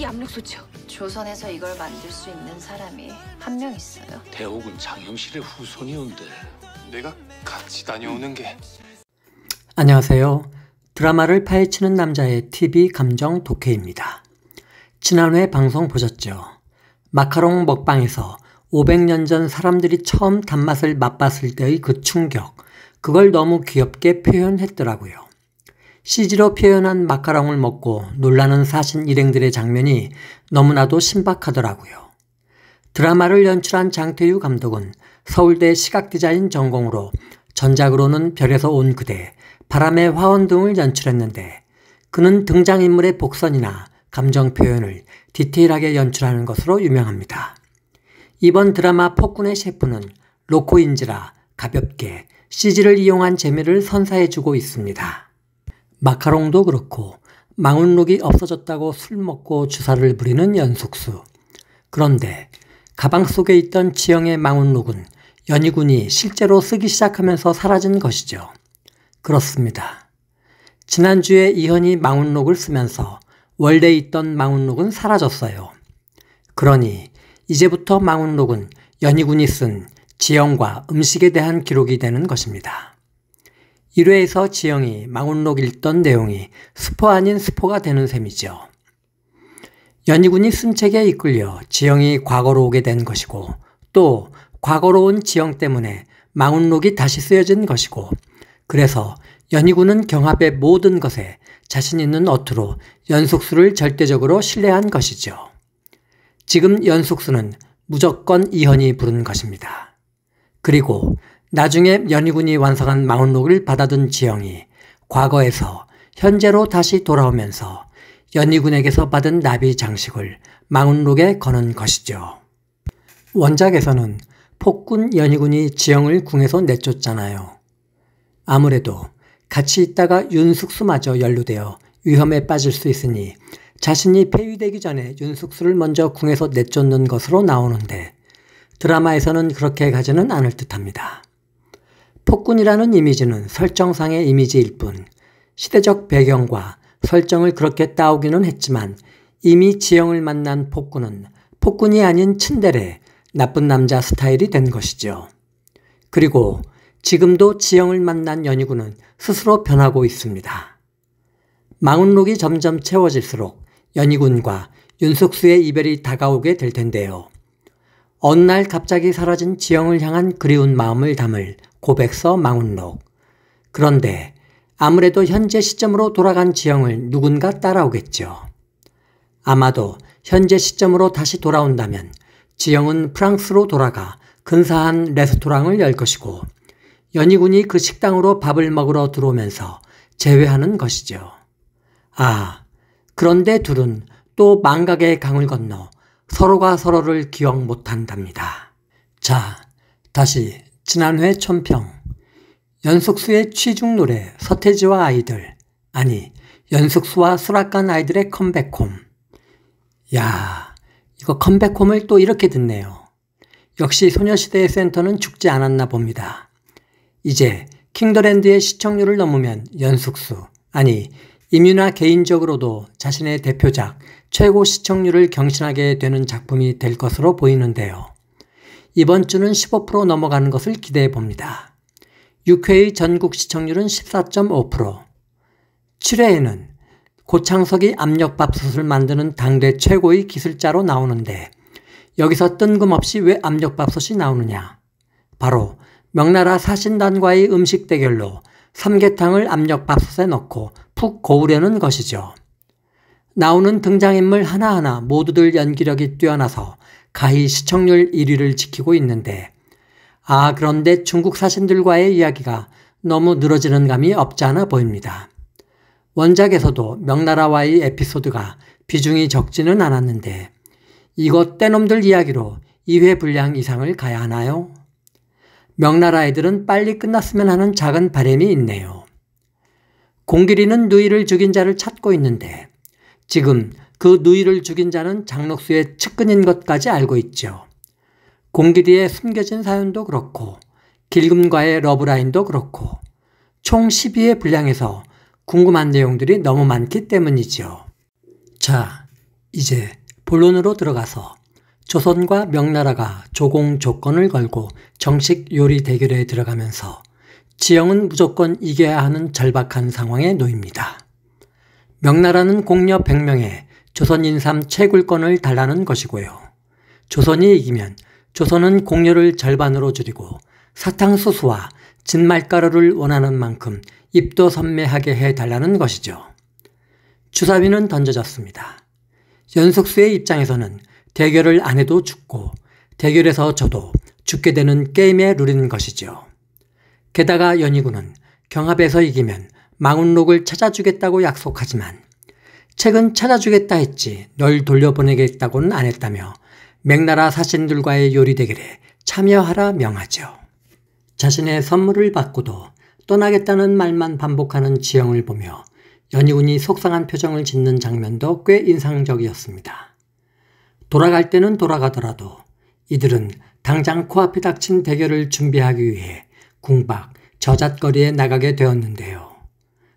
이 압력솥이요. 조선에서 이걸 만들 수 있는 사람이 한 명 있어요. 대옥은 장영실의 후손이온데. 내가 같이 다녀오는 게. 안녕하세요. 드라마를 파헤치는 남자의 TV 감정 독해입니다. 지난회 방송 보셨죠? 마카롱 먹방에서 500년 전 사람들이 처음 단맛을 맛봤을 때의 그 충격, 그걸 너무 귀엽게 표현했더라고요. CG로 표현한 마카롱을 먹고 놀라는 사신 일행들의 장면이 너무나도 신박하더라고요. 드라마를 연출한 장태유 감독은 서울대 시각디자인 전공으로 전작으로는 별에서 온 그대, 바람의 화원 등을 연출했는데 그는 등장인물의 복선이나 감정 표현을 디테일하게 연출하는 것으로 유명합니다. 이번 드라마 폭군의 셰프는 로코인지라 가볍게 CG를 이용한 재미를 선사해주고 있습니다. 마카롱도 그렇고 망운록이 없어졌다고 술 먹고 주사를 부리는 연숙수. 그런데 가방 속에 있던 지영의 망운록은 연희군이 실제로 쓰기 시작하면서 사라진 것이죠. 그렇습니다. 지난주에 이현이 망운록을 쓰면서 원래 있던 망운록은 사라졌어요. 그러니 이제부터 망운록은 연희군이 쓴 지영과 음식에 대한 기록이 되는 것입니다. 1회에서 지영이 망운록 읽던 내용이 스포 아닌 스포가 되는 셈이죠. 연희군이 쓴 책에 이끌려 지영이 과거로 오게 된 것이고 또 과거로 온 지영 때문에 망운록이 다시 쓰여진 것이고 그래서 연희군은 경합의 모든 것에 자신 있는 어투로 연숙수를 절대적으로 신뢰한 것이죠. 지금 연숙수는 무조건 이현이 부른 것입니다. 그리고 나중에 연희군이 완성한 망운록을 받아든 지영이 과거에서 현재로 다시 돌아오면서 연희군에게서 받은 나비 장식을 망운록에 거는 것이죠. 원작에서는 폭군 연희군이 지영을 궁에서 내쫓잖아요. 아무래도 같이 있다가 윤숙수마저 연루되어 위험에 빠질 수 있으니 자신이 폐위되기 전에 윤숙수를 먼저 궁에서 내쫓는 것으로 나오는데 드라마에서는 그렇게 가지는 않을 듯합니다. 폭군이라는 이미지는 설정상의 이미지일 뿐 시대적 배경과 설정을 그렇게 따오기는 했지만 이미 지영을 만난 폭군은 폭군이 아닌 츤데레, 나쁜 남자 스타일이 된 것이죠. 그리고 지금도 지영을 만난 연희군은 스스로 변하고 있습니다. 망운록이 점점 채워질수록 연희군과 윤숙수의 이별이 다가오게 될 텐데요. 어느 날 갑자기 사라진 지영을 향한 그리운 마음을 담을 고백서 망운록. 그런데 아무래도 현재 시점으로 돌아간 지영을 누군가 따라오겠죠. 아마도 현재 시점으로 다시 돌아온다면 지영은 프랑스로 돌아가 근사한 레스토랑을 열 것이고 연희군이 그 식당으로 밥을 먹으러 들어오면서 재회하는 것이죠. 아, 그런데 둘은 또 망각의 강을 건너 서로가 서로를 기억 못한답니다. 자, 다시 지난회 촌평. 연숙수의 취중 노래 서태지와 아이들, 아니 연숙수와 수락관 아이들의 컴백홈. 야, 이거 컴백홈을 또 이렇게 듣네요. 역시 소녀시대의 센터는 죽지 않았나 봅니다. 이제 킹더랜드의 시청률을 넘으면 연숙수, 아니 임윤아 개인적으로도 자신의 대표작 최고 시청률을 경신하게 되는 작품이 될 것으로 보이는데요. 이번 주는 15% 넘어가는 것을 기대해 봅니다. 6회의 전국 시청률은 14.5%. 7회에는 고창석이 압력밥솥을 만드는 당대 최고의 기술자로 나오는데 여기서 뜬금없이 왜 압력밥솥이 나오느냐? 바로 명나라 사신단과의 음식 대결로 삼계탕을 압력밥솥에 넣고 푹 고우려는 것이죠. 나오는 등장인물 하나하나 모두들 연기력이 뛰어나서 가히 시청률 1위를 지키고 있는데 그런데 중국 사신들과의 이야기가 너무 늘어지는 감이 없지 않아 보입니다. 원작에서도 명나라와의 에피소드가 비중이 적지는 않았는데 이것 떼놈들 이야기로 2회 분량 이상을 가야 하나요? 명나라 애들은 빨리 끝났으면 하는 작은 바람이 있네요. 공길이는 누이를 죽인 자를 찾고 있는데 지금 그 누이를 죽인 자는 장록수의 측근인 것까지 알고 있죠. 공길이의 숨겨진 사연도 그렇고 길금과의 러브라인도 그렇고 총 12회 분량에서 궁금한 내용들이 너무 많기 때문이죠. 자, 이제 본론으로 들어가서 조선과 명나라가 조공 조건을 걸고 정식 요리 대결에 들어가면서 지형은 무조건 이겨야 하는 절박한 상황에 놓입니다. 명나라는 공녀 100명에 조선 인삼 채굴권을 달라는 것이고요. 조선이 이기면 조선은 공녀를 절반으로 줄이고 사탕수수와 진말가루를 원하는 만큼 입도 선매하게 해달라는 것이죠. 주사위는 던져졌습니다. 연숙수의 입장에서는 대결을 안 해도 죽고 대결에서 져도 죽게 되는 게임의 룰인 것이죠. 게다가 연희군은 경합에서 이기면 망운록을 찾아주겠다고 약속하지만 책은 찾아주겠다 했지 널 돌려보내겠다고는 안 했다며 명나라 사신들과의 요리 대결에 참여하라 명하죠. 자신의 선물을 받고도 떠나겠다는 말만 반복하는 지형을 보며 연희군이 속상한 표정을 짓는 장면도 꽤 인상적이었습니다. 돌아갈 때는 돌아가더라도 이들은 당장 코앞에 닥친 대결을 준비하기 위해 궁박, 저잣거리에 나가게 되었는데요.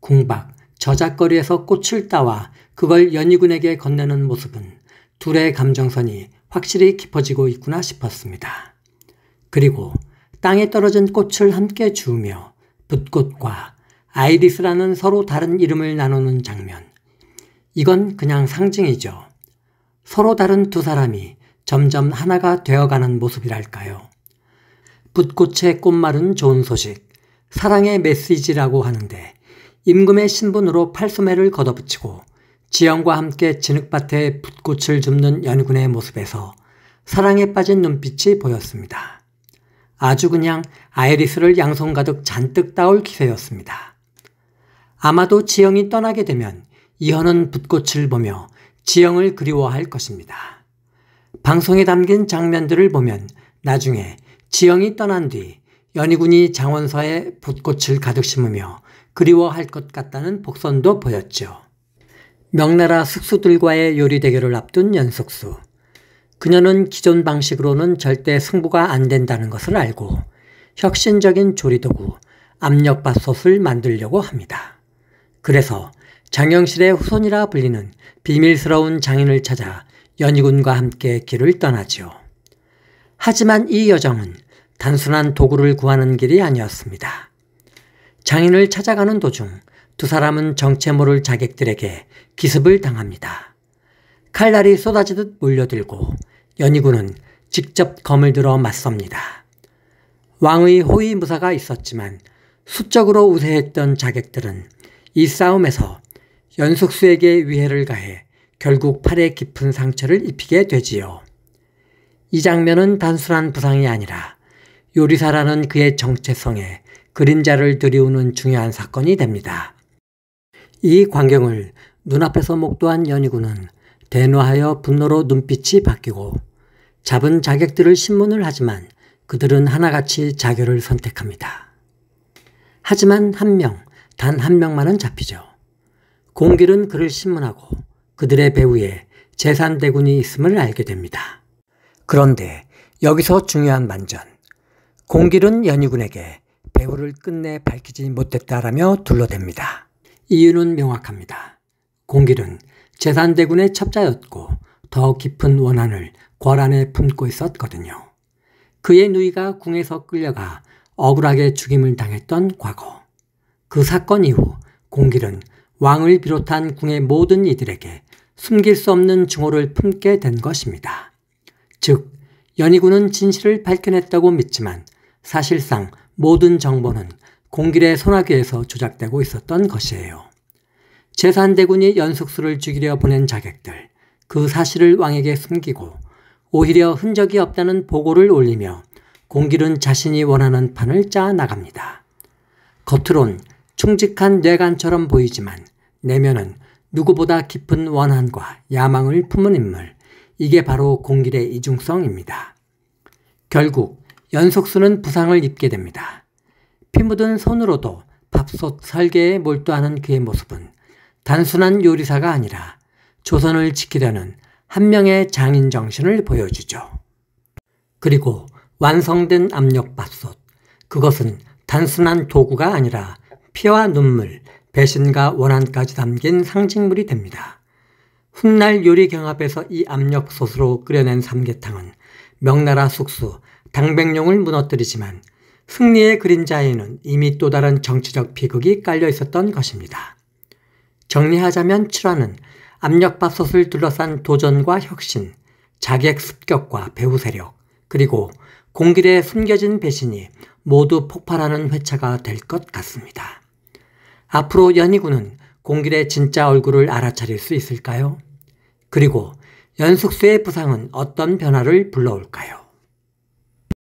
궁박, 저잣거리에서 꽃을 따와 그걸 연희군에게 건네는 모습은 둘의 감정선이 확실히 깊어지고 있구나 싶었습니다. 그리고 땅에 떨어진 꽃을 함께 주우며 붓꽃과 아이리스라는 서로 다른 이름을 나누는 장면. 이건 그냥 상징이죠. 서로 다른 두 사람이 점점 하나가 되어가는 모습이랄까요. 붓꽃의 꽃말은 좋은 소식, 사랑의 메시지라고 하는데 임금의 신분으로 팔소매를 걷어붙이고 지형과 함께 진흙밭에 붓꽃을 줍는 연희군의 모습에서 사랑에 빠진 눈빛이 보였습니다. 아주 그냥 아이리스를 양손 가득 잔뜩 따올 기세였습니다. 아마도 지형이 떠나게 되면 이현은 붓꽃을 보며 지형을 그리워할 것입니다. 방송에 담긴 장면들을 보면 나중에 지형이 떠난 뒤 연희군이 장원서에 붓꽃을 가득 심으며 그리워할 것 같다는 복선도 보였죠. 명나라 숙수들과의 요리 대결을 앞둔 연숙수. 그녀는 기존 방식으로는 절대 승부가 안 된다는 것을 알고 혁신적인 조리도구, 압력밥솥을 만들려고 합니다. 그래서 장영실의 후손이라 불리는 비밀스러운 장인을 찾아 연희군과 함께 길을 떠나지요. 하지만 이 여정은 단순한 도구를 구하는 길이 아니었습니다. 장인을 찾아가는 도중 두 사람은 정체 모를 자객들에게 기습을 당합니다. 칼날이 쏟아지듯 몰려들고 연희군은 직접 검을 들어 맞섭니다. 왕의 호위무사가 있었지만 수적으로 우세했던 자객들은 이 싸움에서 연숙수에게 위해를 가해 결국 팔에 깊은 상처를 입히게 되지요. 이 장면은 단순한 부상이 아니라 요리사라는 그의 정체성에 그림자를 들이우는 중요한 사건이 됩니다. 이 광경을 눈앞에서 목도한 연희군은 대노하여 분노로 눈빛이 바뀌고 잡은 자객들을 신문을 하지만 그들은 하나같이 자교를 선택합니다. 하지만 단 한 명만은 잡히죠. 공길은 그를 신문하고 그들의 배후에 제산대군이 있음을 알게 됩니다. 그런데 여기서 중요한 반전. 공길은 연희군에게 배후를 끝내 밝히지 못했다라며 둘러댑니다. 이유는 명확합니다. 공길은 제산대군의 첩자였고 더 깊은 원한을 궐 안에 품고 있었거든요. 그의 누이가 궁에서 끌려가 억울하게 죽임을 당했던 과거. 그 사건 이후 공길은 왕을 비롯한 궁의 모든 이들에게 숨길 수 없는 증오를 품게 된 것입니다. 즉, 연희군은 진실을 밝혀냈다고 믿지만 사실상 모든 정보는 공길의 손아귀에서 조작되고 있었던 것이에요. 제산대군이 연숙수를 죽이려 보낸 자객들, 그 사실을 왕에게 숨기고 오히려 흔적이 없다는 보고를 올리며 공길은 자신이 원하는 판을 짜 나갑니다. 겉으론 충직한 뇌관처럼 보이지만 내면은 누구보다 깊은 원한과 야망을 품은 인물, 이게 바로 공길의 이중성입니다. 결국 연숙수는 부상을 입게 됩니다. 피 묻은 손으로도 밥솥 설계에 몰두하는 그의 모습은 단순한 요리사가 아니라 조선을 지키려는 한 명의 장인 정신을 보여주죠. 그리고 완성된 압력밥솥, 그것은 단순한 도구가 아니라 피와 눈물, 배신과 원한까지 담긴 상징물이 됩니다. 훗날 요리 경합에서 이 압력솥으로 끓여낸 삼계탕은 명나라 숙수 당백룡을 무너뜨리지만 승리의 그림자에는 이미 또 다른 정치적 비극이 깔려 있었던 것입니다. 정리하자면 7화는 압력밥솥을 둘러싼 도전과 혁신, 자객 습격과 배후 세력, 그리고 공길에 숨겨진 배신이 모두 폭발하는 회차가 될 것 같습니다. 앞으로 연희군은 공길의 진짜 얼굴을 알아차릴 수 있을까요? 그리고 연숙수의 부상은 어떤 변화를 불러올까요?